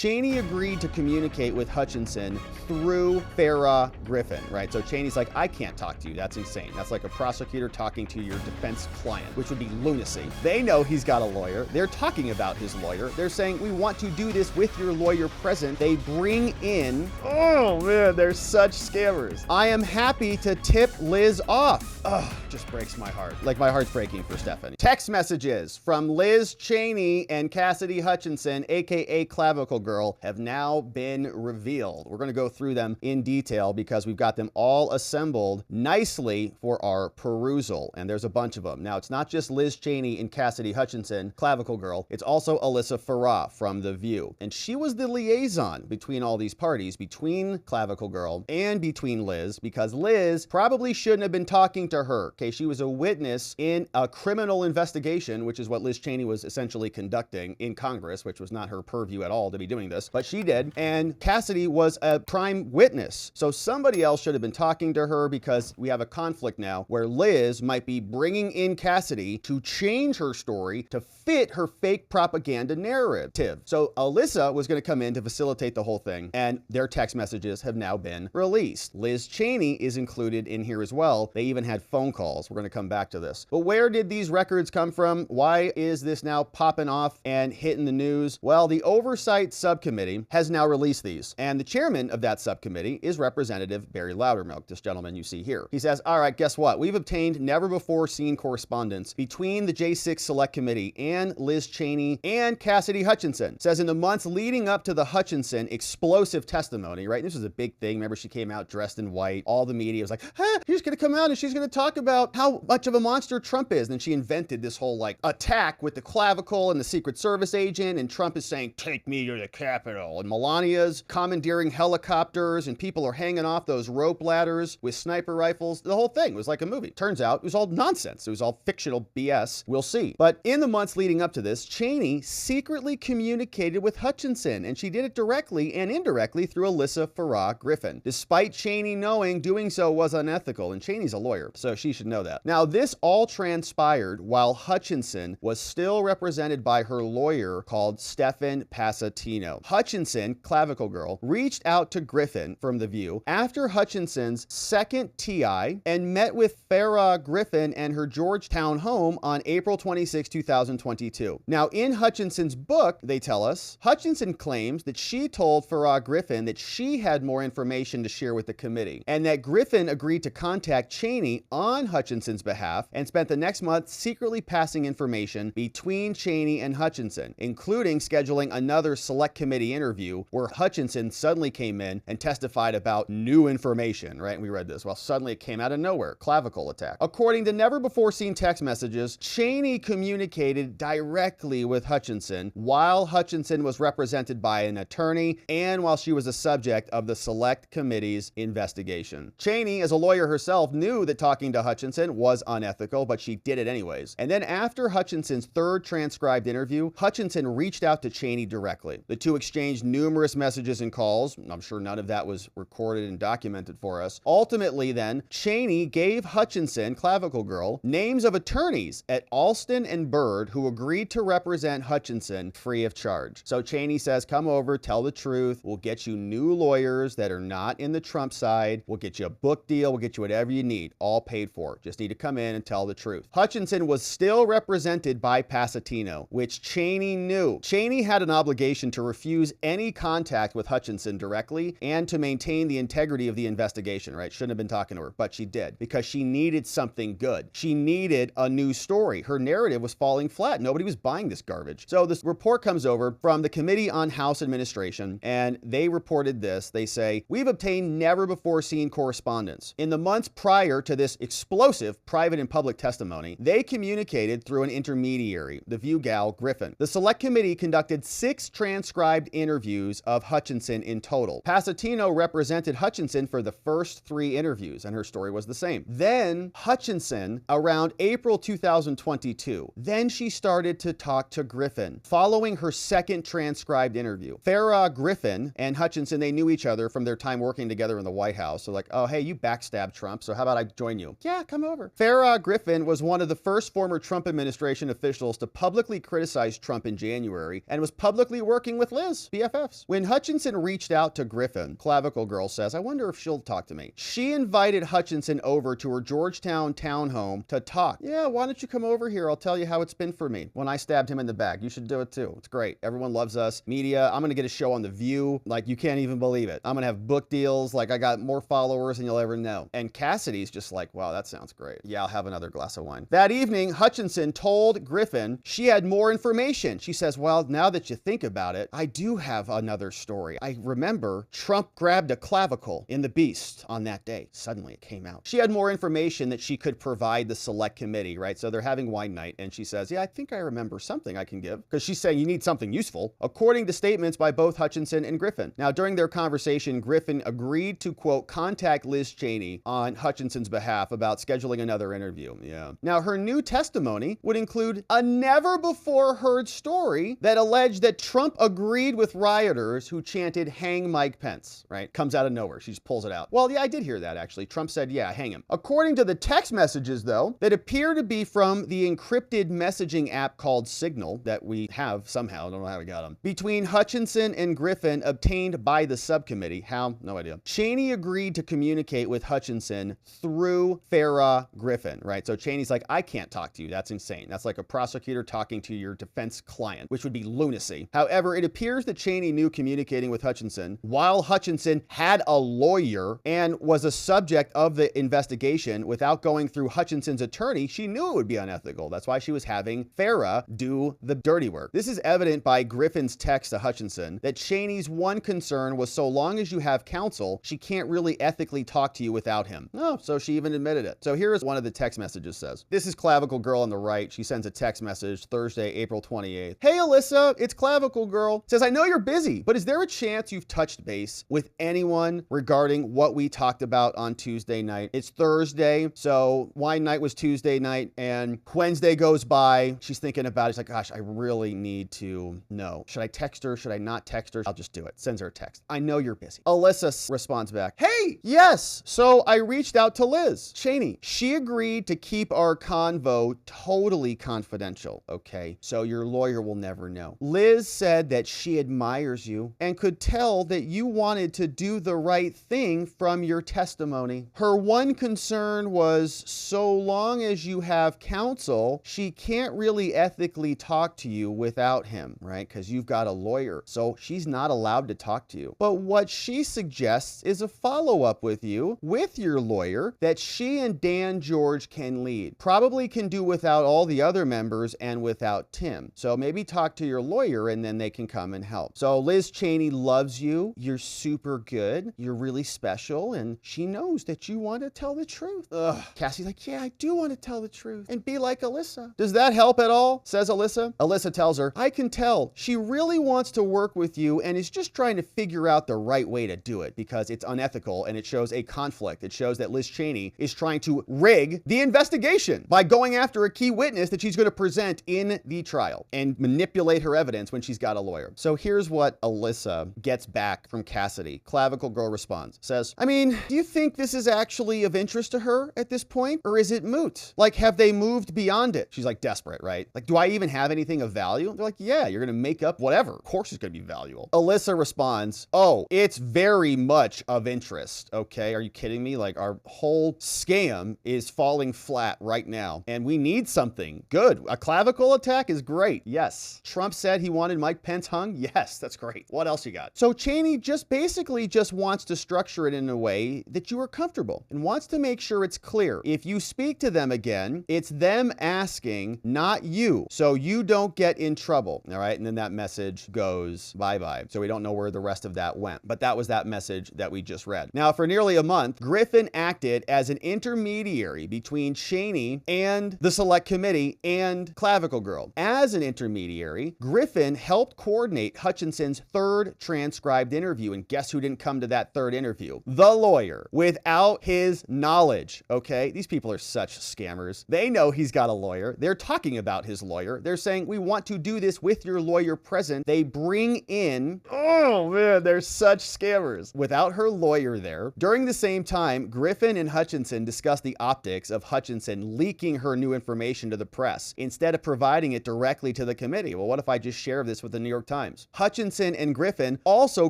Cheney agreed to communicate with Hutchinson through Farrah Griffin, right? So Cheney's like, I can't talk to you. That's insane. That's like a prosecutor talking to your defense client, which would be lunacy. They know he's got a lawyer. They're talking about his lawyer. They're saying, we want to do this with your lawyer present. They bring in, oh man, they're such scammers. I am happy to tip Liz off. Ugh, just breaks my heart. Like my heart's breaking for Stephanie. Text messages from Liz Cheney and Cassidy Hutchinson, aka Clavicle Girl, have now been revealed. We're going to go through them in detail because we've got them all assembled nicely for our perusal. And there's a bunch of them. Now, it's not just Liz Cheney and Cassidy Hutchinson, Clavicle Girl. It's also Alyssa Farah from The View. And she was the liaison between all these parties, between Clavicle Girl and between Liz, because Liz probably shouldn't have been talking to her. Okay, she was a witness in a criminal investigation, which is what Liz Cheney was essentially conducting in Congress, which was not her purview at all to be doing this, but she did. And Cassidy was a prime witness. So somebody else should have been talking to her, because we have a conflict now where Liz might be bringing in Cassidy to change her story to fit her fake propaganda narrative. So Alyssa was going to come in to facilitate the whole thing, and their text messages have now been released. Liz Cheney is included in here as well. They even had phone calls. We're going to come back to this. But where did these records come from? Why is this now popping off and hitting the news? Well, the Oversight Subcommittee has now released these, and the chairman of that subcommittee is Representative Barry Loudermilk, this gentleman you see here. He says, all right, guess what? We've obtained never-before-seen correspondence between the J6 Select Committee and Liz Cheney and Cassidy Hutchinson. Says in the months leading up to the Hutchinson explosive testimony, right? This was a big thing. Remember, she came out dressed in white. All the media was like, she's going to come out and she's going to talk about how much of a monster Trump is. And then she invented this whole like attack with the clavicle and the Secret Service agent. And Trump is saying, take me to the Capitol. And Melania's commandeering helicopters, and people are hanging off those rope ladders with sniper rifles. The whole thing was like a movie. Turns out it was all nonsense. It was all fictional BS. We'll see. But in the months leading up to this, Cheney secretly communicated with Hutchinson, and she did it directly and indirectly through Alyssa Farah Griffin, despite Cheney knowing doing so was unethical. And Cheney's a lawyer, so she should know that. Now, this all transpired while Hutchinson was still represented by her lawyer called Stephen Passatino. Hutchinson, Clavicle Girl, reached out to Griffin from The View after Hutchinson's second TI and met with Farah Griffin and her Georgetown home on April 26, 2022. Now, in Hutchinson's book, they tell us, Hutchinson claims that she told Farah Griffin that she had more information to share with the committee, and that Griffin agreed to contact Cheney on Hutchinson's behalf and spent the next month secretly passing information between Cheney and Hutchinson, including scheduling another select committee interview where Hutchinson suddenly came in and testified about new information, right? And we read this. Well, suddenly it came out of nowhere. Clavicle attack. According to never-before-seen text messages, Cheney communicated directly with Hutchinson while Hutchinson was represented by an attorney and while she was a subject of the select committee's investigation. Cheney, as a lawyer herself, knew that talking to Hutchinson was unethical, but she did it anyways. And then after Hutchinson's third transcribed interview, Hutchinson reached out to Cheney directly. The two exchanged numerous messages and calls. I'm sure none of that was recorded and documented for us. Ultimately then, Cheney gave Hutchinson, Clavicle Girl, names of attorneys at Alston and Byrd who agreed to represent Hutchinson free of charge. So Cheney says, come over, tell the truth. We'll get you new lawyers that are not in the Trump side. We'll get you a book deal. We'll get you whatever you need, all paid for. Just need to come in and tell the truth. Hutchinson was still represented by Passatino, which Cheney knew. Cheney had an obligation to refuse any contact with Hutchinson directly and to maintain the integrity of the investigation, right? Shouldn't have been talking to her, but she did, because she needed something good. She needed a new story. Her narrative was falling flat. Nobody was buying this garbage. So this report comes over from the Committee on House Administration, and they reported this. They say, we've obtained never-before-seen correspondence. In the months prior to this explosive private and public testimony, they communicated through an intermediary, the View gal Griffin. The Select Committee conducted 6 transcribed interviews of Hutchinson in total. Passatino represented Hutchinson for the first 3 interviews, and her story was the same. Then Hutchinson, around April 2022, then she started to talk to Griffin following her second transcribed interview. Farah Griffin and Hutchinson, they knew each other from their time working together in the White House. So like, oh, hey, you backstabbed Trump, so how about I join you? Yeah, come over. Farah Griffin was one of the first former Trump administration officials to publicly criticize Trump in January and was publicly working with Liz, BFFs. When Hutchinson reached out to Griffin, Clavicle Girl says, I wonder if she'll talk to me. She invited Hutchinson over to her Georgetown townhome to talk. Yeah, why don't you come over here? I'll tell you how it's been for me when I stabbed him in the back. You should do it too. It's great. Everyone loves us. Media. I'm going to get a show on The View. Like, you can't even believe it. I'm going to have book deals. Like, I got more followers than you'll ever know. And Cassidy's just like, wow, that sounds great. Yeah, I'll have another glass of wine. That evening, Hutchinson told Griffin she had more information. She says, well, now that you think about it, I do have another story. I remember Trump grabbed a clavicle in the Beast on that day. Suddenly it came out. She had more information that she could provide the select committee, right? So they're having wine night and she says, yeah, I think I remember something I can give, because she's saying you need something useful, according to statements by both Hutchinson and Griffin. Now, during their conversation, Griffin agreed to, quote, contact Liz Cheney on Hutchinson's behalf about scheduling another interview. Yeah. Now, her new testimony would include a never before heard story that alleged that Trump agreed with rioters who chanted, hang Mike Pence, right? Comes out of nowhere. She just pulls it out. Well, yeah, I did hear that, actually. Trump said, yeah, hang him. According to the text messages, though, that appear to be from the encrypted messaging app called Signal that we have somehow, I don't know how we got them, between Hutchinson and Griffin obtained by the subcommittee. How? No idea. Cheney agreed to communicate with Hutchinson through Farrah Griffin, right? So Cheney's like, I can't talk to you. That's insane. That's like a prosecutor talking to your defense client, which would be lunacy. However, it appears that Cheney knew communicating with Hutchinson while Hutchinson had a lawyer and was a subject of the investigation without going through Hutchinson's attorney. She knew it would be unethical. That's why she was having Farrah do the dirty work. This is evident by Griffin's text to Hutchinson that Cheney's one concern was so long as you have counsel, she can't really ethically talk to you without him. Oh, so she even admitted it. So here is one of the text messages says. This is Clavicle Girl on the right. She sends a text message Thursday, April 28th. Hey, Alyssa, it's Clavicle Girl. Says, I know you're busy, but is there a chance you've touched base with anyone regarding what we talked about on Tuesday night? It's Thursday, so wine night was Tuesday night, and Wednesday goes by. She's thinking about it. She's like, gosh, I really need to know. Should I text her? Should I not text her? I'll just do it. Sends her a text. I know you're busy. Alyssa responds back, hey, yes. So I reached out to Liz Cheney. She agreed to keep our convo totally confidential. Okay, so your lawyer will never know. Liz said that she admires you and could tell that you wanted to do the right thing from your testimony. Her one concern was so long as you have counsel, she can't really ethically talk to you without him, right? Because you've got a lawyer. So she's not allowed to talk to you. But what she suggests is a follow-up with you, with your lawyer, that she and Dan George can lead. Probably can do without all the other members and without Tim. So maybe talk to your lawyer and then they can come and help. So Liz Cheney loves you. You're super good. You're really special. And she knows that you want to tell the truth. Ugh. Cassie's like, yeah, I do want to tell the truth and be like Alyssa. Does that help at all? Says Alyssa. Alyssa tells her, I can tell she really wants to work with you and is just trying to figure out the right way to do it because it's unethical and it shows a conflict. It shows that Liz Cheney is trying to rig the investigation by going after a key witness that she's going to present in the trial and manipulate her evidence when she's got a lawyer. So here's what Alyssa gets back from Cassidy. Clavicle Girl responds, says, I mean, do you think this is actually of interest to her at this point? Or is it moot? Like, have they moved beyond it? She's like desperate, right? Like, do I even have anything of value? They're like, yeah, you're going to make up whatever. Of course it's going to be valuable. Alyssa responds, oh, it's very much of interest. Okay, are you kidding me? Like, our whole scam is falling flat right now and we need something good. A clavicle attack is great. Yes. Trump said he wanted Mike Pence hung. Yes, that's great. What else you got? So Cheney just basically just wants to structure it in a way that you are comfortable and wants to make sure it's clear. If you speak to them again, it's them asking, not you. So you don't get in trouble. All right. And then that message goes bye-bye. So we don't know where the rest of that went, but that was that message that we just read. Now, for nearly a month, Griffin acted as an intermediary between Cheney and the select committee and Clavicle Girl. As an intermediary, Griffin helped coordinate Hutchinson's third transcribed interview. And guess who didn't come to that third interview? The lawyer, without his knowledge. Okay. These people are such scammers. They know he's got a lawyer. They're talking about his lawyer. They're saying, we want to do this with your lawyer present. They bring in, oh man, they're such scammers. Without her lawyer there. During the same time, Griffin and Hutchinson discussed the optics of Hutchinson leaking her new information to the press instead of providing it directly to the committee. Well, what if I just share this with the New York Times Times. Hutchinson and Griffin also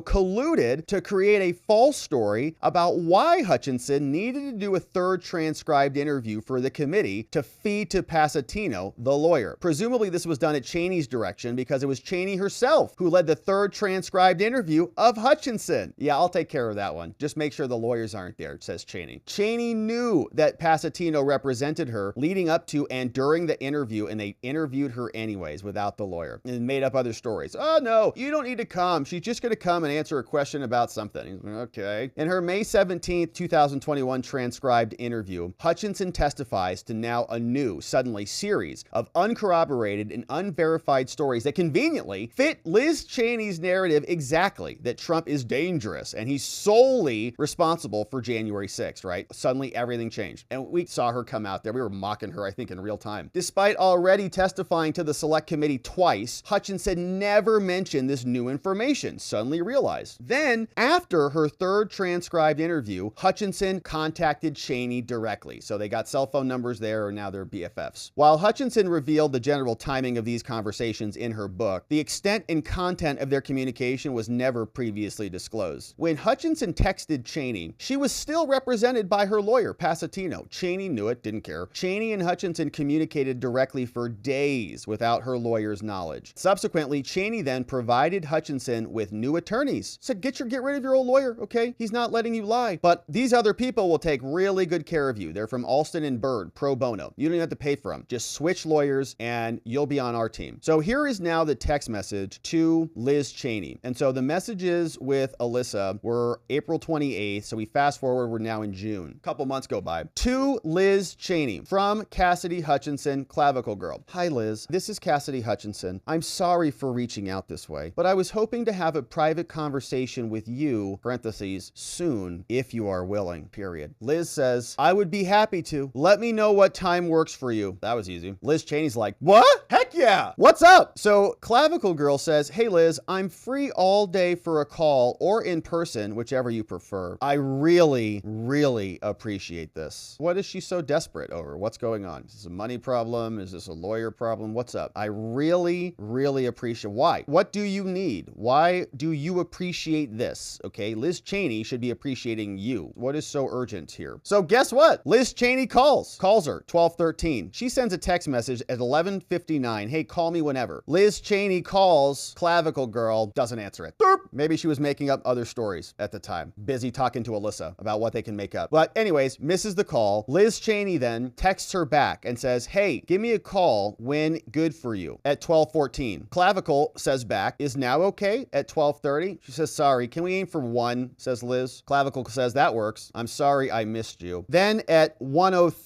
colluded to create a false story about why Hutchinson needed to do a third transcribed interview for the committee to feed to Pasatino, the lawyer. Presumably this was done at Cheney's direction because it was Cheney herself who led the third transcribed interview of Hutchinson. Yeah, I'll take care of that one. Just make sure the lawyers aren't there, says Cheney. Cheney knew that Pasatino represented her leading up to and during the interview, and they interviewed her anyways without the lawyer and made up other stories. Oh no, you don't need to come. She's just going to come and answer a question about something. Okay. In her May 17th, 2021 transcribed interview, Hutchinson testifies to now a new, suddenly series of uncorroborated and unverified stories that conveniently fit Liz Cheney's narrative exactly, that Trump is dangerous and he's solely responsible for January 6th, right? Suddenly everything changed. And we saw her come out there. We were mocking her, I think, in real time. Despite already testifying to the select committee twice, Hutchinson never mentioned this new information, suddenly realized. Then, after her third transcribed interview, Hutchinson contacted Cheney directly. So they got cell phone numbers there, and now they're BFFs. While Hutchinson revealed the general timing of these conversations in her book, the extent and content of their communication was never previously disclosed. When Hutchinson texted Cheney, she was still represented by her lawyer, Pasatino. Cheney knew it, didn't care. Cheney and Hutchinson communicated directly for days without her lawyer's knowledge. Subsequently, Cheney then provided Hutchinson with new attorneys. Said, get rid of your old lawyer, okay? He's not letting you lie. But these other people will take really good care of you. They're from Alston and Byrd, pro bono. You don't even have to pay for them. Just switch lawyers and you'll be on our team. So here is now the text message to Liz Cheney. And so the messages with Alyssa were April 28th. So we fast forward, we're now in June. A couple months go by. To Liz Cheney from Cassidy Hutchinson, Clavicle Girl. Hi, Liz. This is Cassidy Hutchinson. I'm sorry for reaching out this way, but I was hoping to have a private conversation with you, parentheses, soon, if you are willing, period. Liz says, I would be happy to. Let me know what time works for you. That was easy. Liz Cheney's like, what? Heck yeah. What's up? So Clavicle Girl says, hey, Liz, I'm free all day for a call or in person, whichever you prefer. I really, really appreciate this. What is she so desperate over? What's going on? Is this a money problem? Is this a lawyer problem? What's up? I really, really appreciate. Why? What do you need? Why do you appreciate this? Okay, Liz Cheney should be appreciating you. What is so urgent here? So guess what? Liz Cheney calls her 12:13. She sends a text message at 11:59. Hey, call me whenever. Liz Cheney calls Clavicle Girl, doesn't answer it. Derp. Maybe she was making up other stories at the time. Busy talking to Alyssa about what they can make up. But anyways, misses the call. Liz Cheney then texts her back and says, hey, give me a call when good for you at 12:14. Clavicle says back, is now okay at 12:30? She says, sorry, can we aim for 1? Says Liz. Clavicle says, that works. I'm sorry I missed you. Then at 1:03,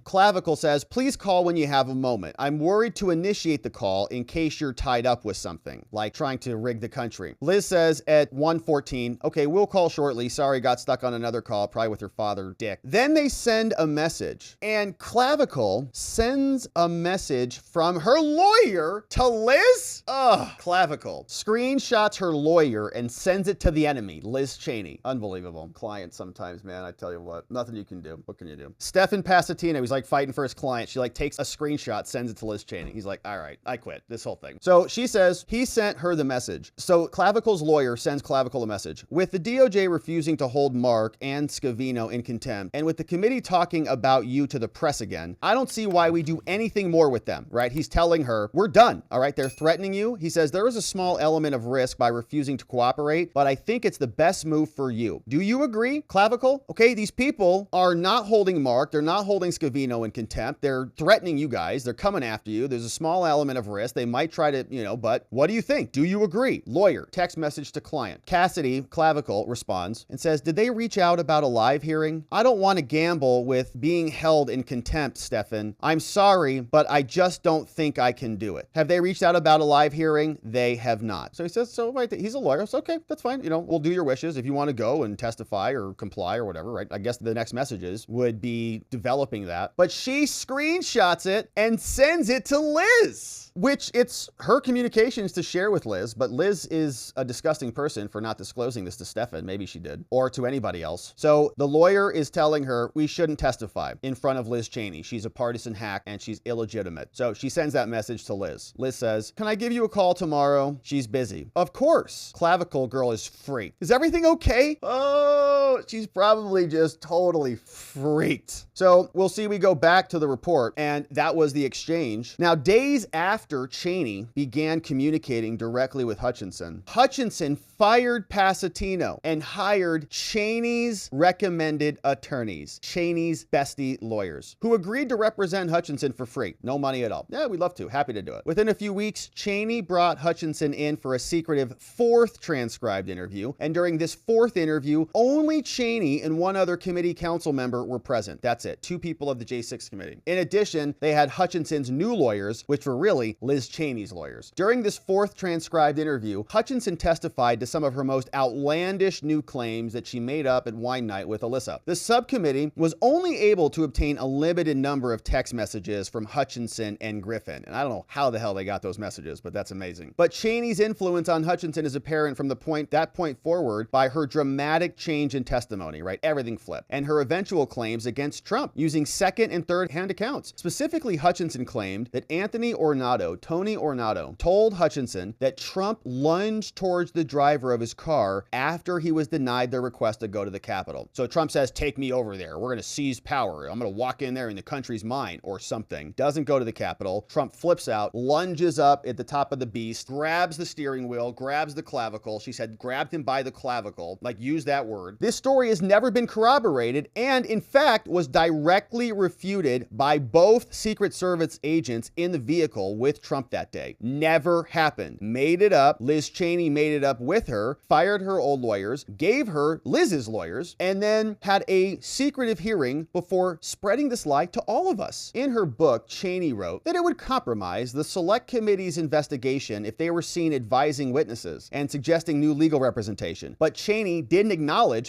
Clavicle says, please call when you have a moment. I'm worried to initiate the call in case you're tied up with something, like trying to rig the country. Liz says at 1:14, okay, we'll call shortly. Sorry, got stuck on another call, probably with her father, Dick. Then they send a message, and Clavicle sends a message from her lawyer to Liz? Ugh, Clavicle screenshots her lawyer and sends it to the enemy, Liz Cheney. Unbelievable. Clients sometimes, man, I tell you what, nothing you can do. What can you do? Stefan Pasatino, he's like fighting for his client. She like takes a screenshot, sends it to Liz Cheney. He's like, all right, I quit this whole thing. So she says he sent her the message. So Clavicle's lawyer sends Clavicle a message. With the DOJ refusing to hold Mark and Scavino in contempt, and with the committee talking about you to the press again, I don't see why we do anything more with them, right? He's telling her, we're done, all right? They're threatening you. He says there is a small element of risk by refusing to cooperate, but I think it's the best move for you. Do you agree, Clavicle? Okay, these people are not holding Mark. They're not holding Scavino in contempt. They're threatening you guys. They're coming after you. There's a small element of risk. They might try to, but what do you think? Do you agree? Lawyer, text message to client. Cassidy, Clavicle, responds and says, did they reach out about a live hearing? I don't want to gamble with being held in contempt, Stefan. I'm sorry, but I just don't think I can do it. Have they reached out about a live hearing? They have not. So he says, so right, he's a lawyer. So okay, that's fine. We'll do your wishes. If you want to go and testify or comply or whatever, right? I guess the next messages would be developing that, but she screenshots it and sends it to Liz, which it's her communications to share with Liz, but Liz is a disgusting person for not disclosing this to Stefan. Maybe she did, or to anybody else. So the lawyer is telling her we shouldn't testify in front of Liz Cheney. She's a partisan hack and she's illegitimate. So she sends that message to Liz. Liz says, can I give you a call tomorrow? She's busy. Of course. Clavicle girl is freaked. Is everything okay? Oh, she's probably just totally freaked. So we'll see, we go back to the report, and that was the exchange. Now, days after Cheney began communicating directly with Hutchinson, Hutchinson fired Pasatino and hired Cheney's recommended attorneys, Cheney's bestie lawyers, who agreed to represent Hutchinson for free. No money at all. Yeah, we'd love to. Happy to do it. Within a few weeks, Cheney brought Hutchinson in for a secretive fourth transcribed interview. And during this fourth interview, only Cheney and one other committee council member were present. That's it. 2 people of the J6 committee. In addition, they had Hutchinson's new lawyers, which were really Liz Cheney's lawyers. During this fourth transcribed interview, Hutchinson testified to some of her most outlandish new claims that she made up at wine night with Alyssa. The subcommittee was only able to obtain a limited number of text messages from Hutchinson and Griffin. And I don't know how the hell they got those messages, but that's amazing. But Cheney's influence on Hutchinson is apparent from that point forward by her dramatic change in testimony, right? Everything flipped. And her eventual claims against Trump using second and third hand accounts. Specifically, Hutchinson claimed that Tony Ornato, told Hutchinson that Trump lunged towards the driver of his car after he was denied their request to go to the Capitol. So Trump says, take me over there. We're going to seize power. I'm going to walk in there and the country's mine or something. Doesn't go to the Capitol. Trump flips out, lunges up at the top of the beast, grabs the steering wheel, grabs the clavicle. She said, grabbed him by the clavicle, like use that word. This story has never been corroborated and in fact was directly refuted by both Secret Service agents in the vehicle with Trump that day. Never happened. Made it up. Liz Cheney made it up with her, fired her old lawyers, gave her Liz's lawyers, and then had a secretive hearing before spreading this lie to all of us. In her book, Cheney wrote that it would compromise the Select Committee's investigation if they were seen advising witnesses and suggesting new legal representation. But Cheney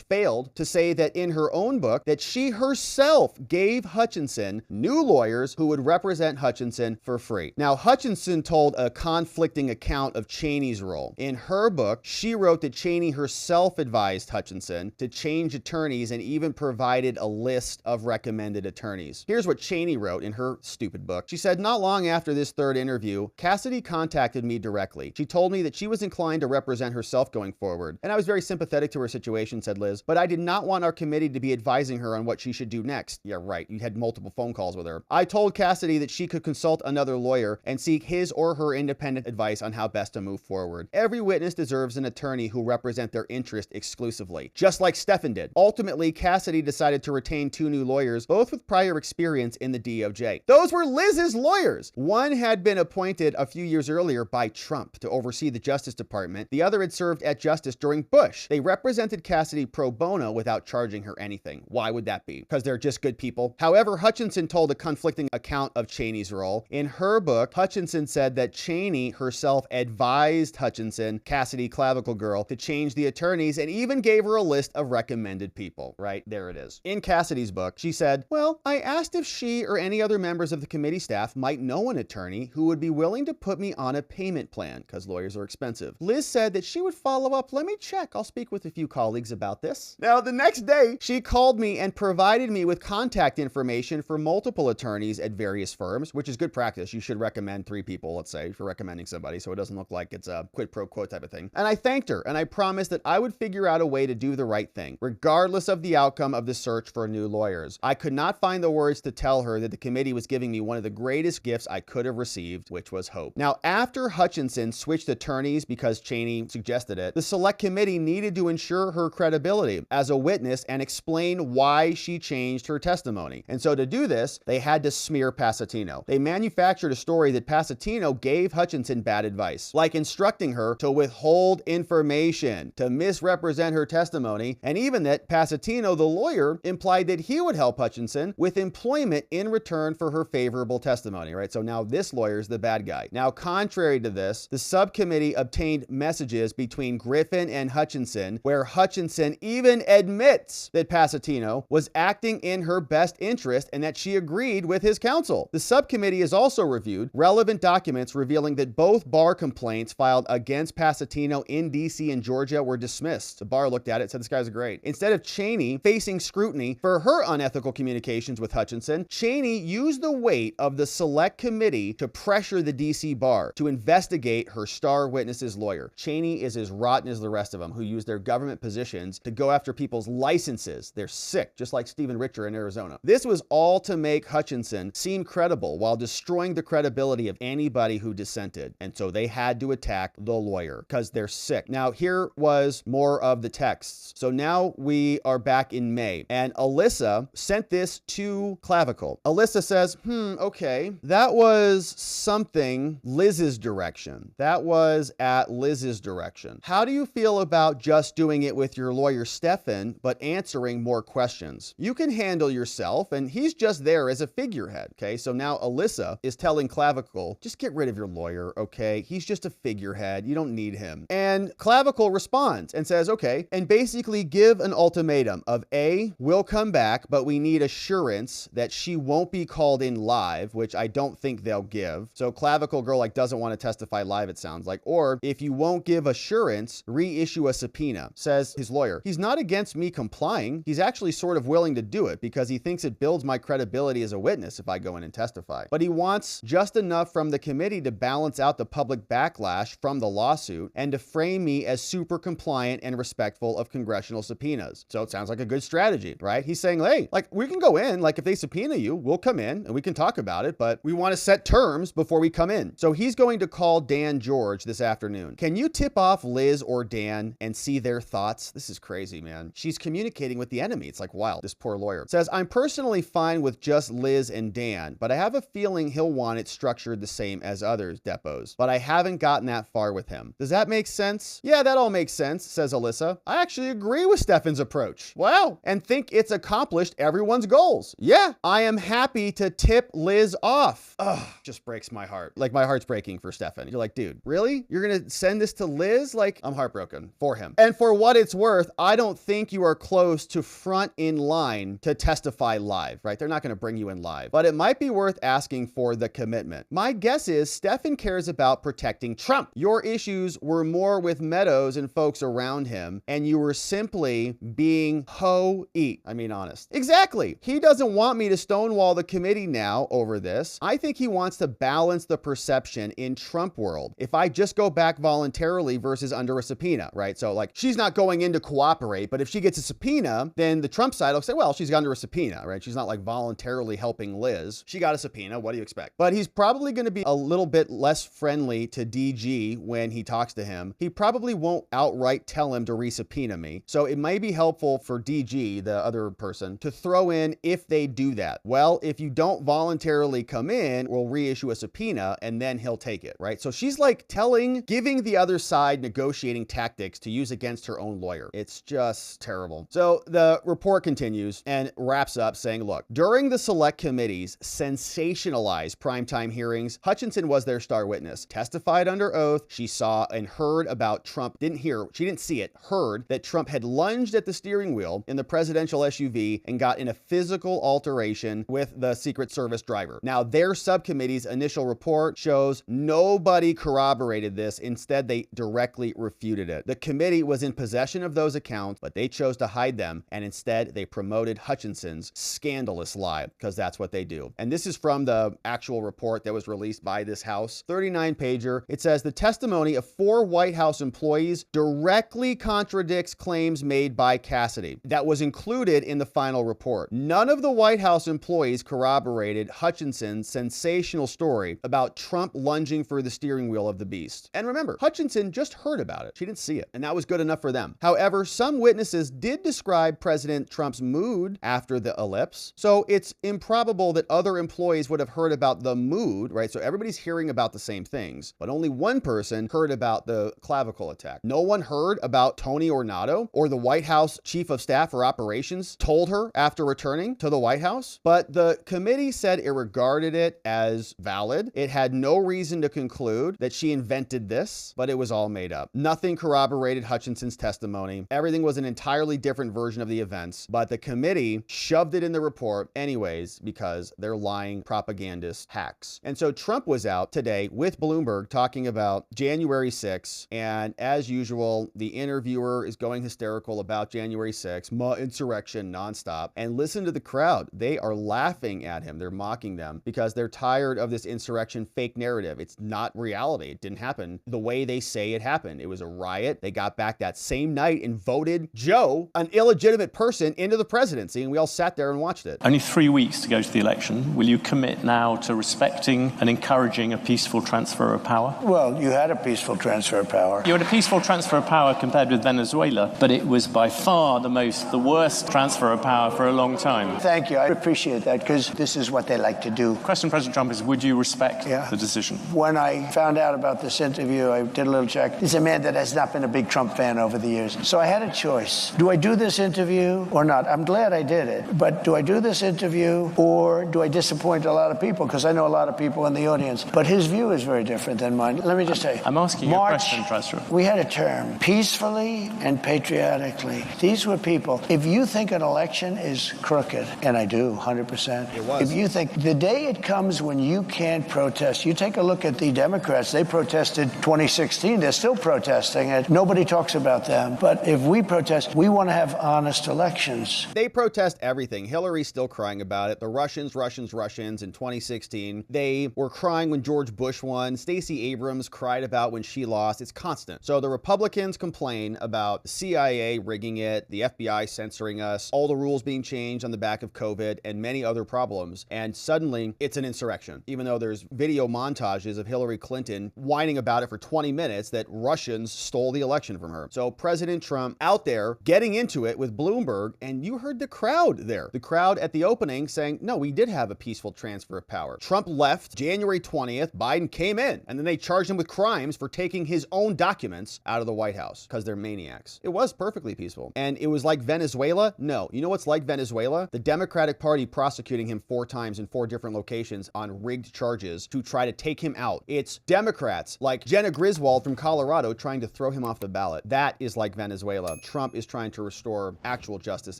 failed to say that in her own book that she herself gave Hutchinson new lawyers who would represent Hutchinson for free. Now, Hutchinson told a conflicting account of Cheney's role. In her book, she wrote that Cheney herself advised Hutchinson to change attorneys and even provided a list of recommended attorneys. Here's what Cheney wrote in her stupid book. She said, not long after this third interview, Cassidy contacted me directly. She told me that she was inclined to represent herself going forward. And I was very sympathetic to her situation, said Liz, but I did not want our committee to be advising her on what she should do next. Yeah, right. You had multiple phone calls with her. I told Cassidy that she could consult another lawyer and seek his or her independent advice on how best to move forward. Every witness deserves an attorney who represent their interest exclusively, just like Stefan did. Ultimately, Cassidy decided to retain 2 new lawyers, both with prior experience in the DOJ. Those were Liz's lawyers. One had been appointed a few years earlier by Trump to oversee the Justice Department. The other had served at Justice during Bush. They represented Cassidy pro bono without charging her anything. Why would that be? Because they're just good people. However, Hutchinson told a conflicting account of Cheney's role. In her book, Hutchinson said that Cheney herself advised Hutchinson, Cassidy clavicle girl, to change the attorneys and even gave her a list of recommended people. Right? There it is. In Cassidy's book, she said, well, I asked if she or any other members of the committee staff might know an attorney who would be willing to put me on a payment plan because lawyers are expensive. Liz said that she would follow up. Let me check. I'll speak with a few colleagues about this. Now, the next day, she called me and provided me with contact information for multiple attorneys at various firms, which is good practice. You should recommend 3 people, let's say, for recommending somebody so it doesn't look like it's a quid pro quo type of thing. And I thanked her and I promised that I would figure out a way to do the right thing, regardless of the outcome of the search for new lawyers. I could not find the words to tell her that the committee was giving me one of the greatest gifts I could have received, which was hope. Now, after Hutchinson switched attorneys because Cheney suggested it, the Select Committee needed to ensure her credibility as a witness and explain why she changed her testimony. And so to do this, they had to smear Pasatino. They manufactured a story that Pasatino gave Hutchinson bad advice, like instructing her to withhold information, to misrepresent her testimony, and even that Pasatino, the lawyer, implied that he would help Hutchinson with employment in return for her favorable testimony, right? So now this lawyer's the bad guy. Now, contrary to this, the subcommittee obtained messages between Griffin and Hutchinson where Hutchinson even admits that Pasatino was acting in her best interest and that she agreed with his counsel. The subcommittee has also reviewed relevant documents revealing that both bar complaints filed against Pasatino in D.C. and Georgia were dismissed. The bar looked at it and said, this guy's great. Instead of Cheney facing scrutiny for her unethical communications with Hutchinson, Cheney used the weight of the select committee to pressure the D.C. bar to investigate her star witness's lawyer. Cheney is as rotten as the rest of them who use their government positions to go after people's licenses. They're sick, just like Stephen Richer in Arizona. This was all to make Hutchinson seem credible while destroying the credibility of anybody who dissented. And so they had to attack the lawyer because they're sick. Now, here was more of the texts. So now we are back in May, and Alyssa sent this to Clavicle. Alyssa says, okay, that was something Liz's direction. That was at Liz's direction. How do you feel about just doing it with your lawyer, Stefan, but answering more questions? You can handle yourself, and he's just there as a figurehead, okay? So now Alyssa is telling Clavicle, just get rid of your lawyer, okay? He's just a figurehead. You don't need him. And Clavicle responds and says, okay, and basically give an ultimatum of A, we'll come back, but we need assurance that she won't be called in live, which I don't think they'll give. So Clavicle girl doesn't want to testify live, it sounds like. Or if you won't give assurance, reissue a subpoena, says his lawyer. He's not against me complying. He's actually sort of willing to do it because he thinks it builds my credibility as a witness if I go in and testify. But he wants just enough from the committee to balance out the public backlash from the lawsuit and to frame me as super compliant and respectful of congressional subpoenas. So it sounds like a good strategy, right? He's saying, hey, we can go in, if they subpoena you, we'll come in and we can talk about it, but we want to set terms before we come in. So he's going to call Dan George this afternoon. Can you tip off Liz or Dan and see their thoughts? This is crazy, man. She's communicating with the enemy. It's wild. This poor lawyer says, I'm personally fine with just Liz and Dan, but I have a feeling he'll want it structured the same as others depots, but I haven't gotten that far with him. Does that make sense? Yeah, that all makes sense, says Alyssa. I actually agree with Stefan's approach. Wow. And think it's accomplished everyone's goals. Yeah, I am happy to tip Liz off. Ugh, just breaks my heart. My heart's breaking for Stefan. You're dude, really? You're going to send this to Liz? I'm heartbroken for him. And for what it's worth, I don't think you are close to front in line to testify live, right? They're not going to bring you in live, but it might be worth asking for the commitment. My guess is Stefan cares about protecting Trump. Your issues were more with Meadows and folks around him, and you were simply being honest. Exactly. He doesn't want me to stonewall the committee now over this. I think he wants to balance the perception in Trump world. If I just go back voluntarily versus under a subpoena, right? So she's not going in to cooperate, but if she gets a subpoena, then the Trump side will say, well, she's under a subpoena, right? She's not voluntarily helping Liz. She got a subpoena. What do you expect? But he's probably going to be a little bit less friendly to DG when he talks to him. He probably won't outright tell him to resubpoena me. So it may be helpful for DG, the other person, to throw in if they do that. Well, if you don't voluntarily come in, we'll reissue a subpoena and then he'll take it, right? So she's giving the other side negotiating tactics to use against her own lawyer. It's just terrible. So the report continues and wraps up saying, look, during the select committee's sensationalized primetime hearings, Hutchinson was their star witness, testified under oath. She saw and heard about Trump, she didn't see it, heard that Trump had lunged at the steering wheel in the presidential SUV and got in a physical alteration with the Secret Service driver. Now, their subcommittee's initial report shows nobody corroborated this. Instead, they directly refuted it. The committee was in possession of those accounts, but they chose to hide them, and instead they promoted Hutchinson's scandalous lie, because that's what they do. And this is from the actual report that was released by this House, 39-pager. It says the testimony of 4 White House employees directly contradicts claims made by Cassidy. That was included in the final report. None of the White House employees corroborated Hutchinson's sensational story about Trump lunging for the steering wheel of the beast. And remember, Hutchinson just heard about it. She didn't see it, and that was good enough for them. However, some witnesses did describe President Trump's mood after the ellipse, so it's improbable that other employees would have heard about the mood, right? So everybody's hearing about the same things, but only one person heard about the clavicle attack. No one heard about Tony Ornato or the White House Chief of Staff for Operations told her after returning to the White House, but the committee said it regarded it as valid. It had no reason to conclude that she invented this, but it was all made up. Nothing corroborated Hutchinson's testimony. Everything was an entirely different version of the events, but the committee shut shoved it in the report anyways because they're lying propagandist hacks. And so Trump was out today with Bloomberg talking about January 6th. And as usual, the interviewer is going hysterical about January 6th, insurrection nonstop. And listen to the crowd. They are laughing at him. They're mocking them because they're tired of this insurrection fake narrative. It's not reality. It didn't happen the way they say it happened. It was a riot. They got back that same night and voted Joe, an illegitimate person, into the presidency. And we all sat there and watched it. Only 3 weeks to go to the election. Will you commit now to respecting and encouraging a peaceful transfer of power? Well, you had a peaceful transfer of power. You had a peaceful transfer of power compared with Venezuela, but it was by far the worst transfer of power for a long time. Thank you. I appreciate that because this is what they like to do. The question, President Trump, is would you respect the decision? When I found out about this interview, I did a little check. He's a man that has not been a big Trump fan over the years. So I had a choice. Do I do this interview or not? I'm glad I did it. But do I do this interview or do I disappoint a lot of people? Because I know a lot of people in the audience. But his view is very different than mine. Let me just say. I'm asking you a question, President. We had a term, peacefully and patriotically. These were people. If you think an election is crooked, and I do, 100%. It was. If you think the day it comes when you can't protest, you take a look at the Democrats. They protested 2016. They're still protesting it. Nobody talks about them. But if we protest, we want to have honest elections. They protest everything. Hillary's still crying about it. The Russians in 2016. They were crying when George Bush won. Stacey Abrams cried about when she lost. It's constant. So the Republicans complain about the CIA rigging it, the FBI censoring us, all the rules being changed on the back of COVID, and many other problems. And suddenly it's an insurrection, even though there's video montages of Hillary Clinton whining about it for 20 minutes that Russians stole the election from her. So President Trump out there getting into it with Bloomberg, and you heard the crowd there. The crowd at the opening saying, no, we did have a peaceful transfer of power. Trump left January 20th. Biden came in, and then they charged him with crimes for taking his own documents out of the White House because they're maniacs. It was perfectly peaceful. And it was like Venezuela? No. You know what's like Venezuela? The Democratic Party prosecuting him 4 times in 4 different locations on rigged charges to try to take him out. It's Democrats like Jenna Griswold from Colorado trying to throw him off the ballot. That is like Venezuela. Trump is trying to restore actual justice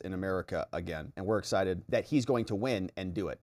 in America again. And we're excited that he's going to win and do it.